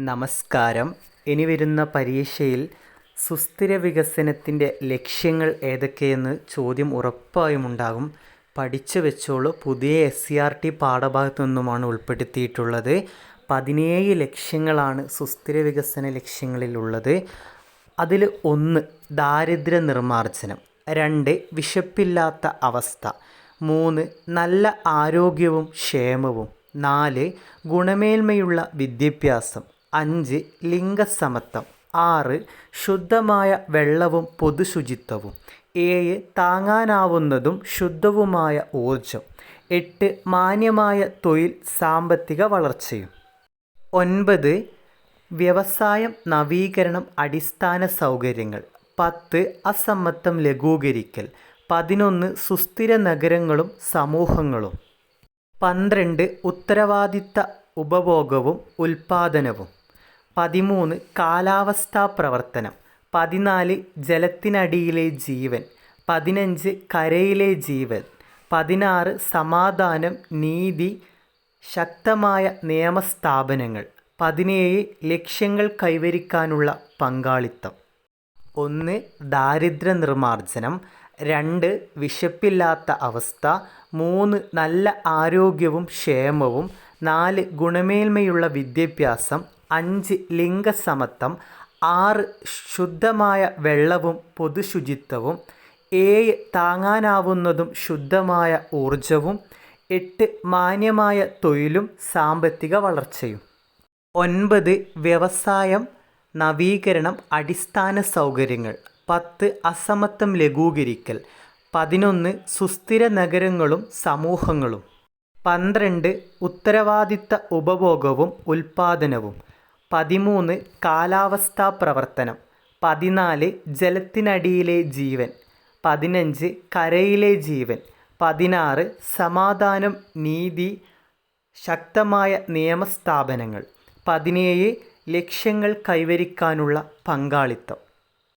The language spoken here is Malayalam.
നമസ്കാരം. ഇനി വരുന്ന പരീക്ഷയിൽ സുസ്ഥിര വികസനത്തിൻ്റെ ലക്ഷ്യങ്ങൾ ഏതൊക്കെയെന്ന് ചോദ്യം ഉറപ്പായും ഉണ്ടാകും. പഠിച്ചു വെച്ചോളൂ. പുതിയ SCERT പാഠഭാഗത്തു നിന്നുമാണ് ഉൾപ്പെടുത്തിയിട്ടുള്ളത്. 17 ലക്ഷ്യങ്ങളാണ് സുസ്ഥിര വികസന ലക്ഷ്യങ്ങളിലുള്ളത്. അതിൽ 1 ദാരിദ്ര്യ നിർമ്മാർജ്ജനം, 2 വിശപ്പില്ലാത്ത അവസ്ഥ, 3 നല്ല ആരോഗ്യവും ക്ഷേമവും, 4 ഗുണമേന്മയുള്ള വിദ്യാഭ്യാസം, 5 ലിംഗസമത്വം, 6 ശുദ്ധമായ വെള്ളവും പൊതുശുചിത്വവും, 7 താങ്ങാനാവുന്നതും ശുദ്ധവുമായ ഊർജം, 8 മാന്യമായ തൊഴിൽ സാമ്പത്തിക വളർച്ചയും, 9 വ്യവസായം നവീകരണം അടിസ്ഥാന സൗകര്യങ്ങൾ, 10 അസമത്വം ലഘൂകരിക്കൽ, 11 സുസ്ഥിര നഗരങ്ങളും സമൂഹങ്ങളും, 12 ഉത്തരവാദിത്ത ഉപഭോഗവും ഉൽപ്പാദനവും, 13 കാലാവസ്ഥാ പ്രവർത്തനം, 14 ജലത്തിനടിയിലെ ജീവൻ, 15 കരയിലെ ജീവൻ, 16 സമാധാനം നീതി ശക്തമായ നിയമസ്ഥാപനങ്ങൾ, 17 ലക്ഷ്യങ്ങൾ കൈവരിക്കാനുള്ള പങ്കാളിത്തം. 1 ദാരിദ്ര്യ നിർമ്മാർജ്ജനം, 2 വിശപ്പില്ലാത്ത അവസ്ഥ, 3 നല്ല ആരോഗ്യവും ക്ഷേമവും, 4 ഗുണമേന്മയുള്ള വിദ്യാഭ്യാസം, 5 ലിംഗസമത്വം, 6 ശുദ്ധമായ വെള്ളവും പൊതുശുചിത്വവും, 7 താങ്ങാനാവുന്നതും ശുദ്ധമായ ഊർജവും, 8 മാന്യമായ തൊഴിലും സാമ്പത്തിക വളർച്ചയും, 9 വ്യവസായം നവീകരണം അടിസ്ഥാന സൗകര്യങ്ങൾ, 10 അസമത്വം ലഘൂകരിക്കൽ, 11 സുസ്ഥിര നഗരങ്ങളും സമൂഹങ്ങളും, 12 ഉത്തരവാദിത്ത ഉപഭോഗവും ഉൽപ്പാദനവും, 13 കാലാവസ്ഥാ പ്രവർത്തനം, 14 ജലത്തിനടിയിലെ ജീവൻ, 15 കരയിലെ ജീവൻ, 16 സമാധാനം നീതി ശക്തമായ നിയമസ്ഥാപനങ്ങൾ, 17 ലക്ഷ്യങ്ങൾ കൈവരിക്കാനുള്ള പങ്കാളിത്തം.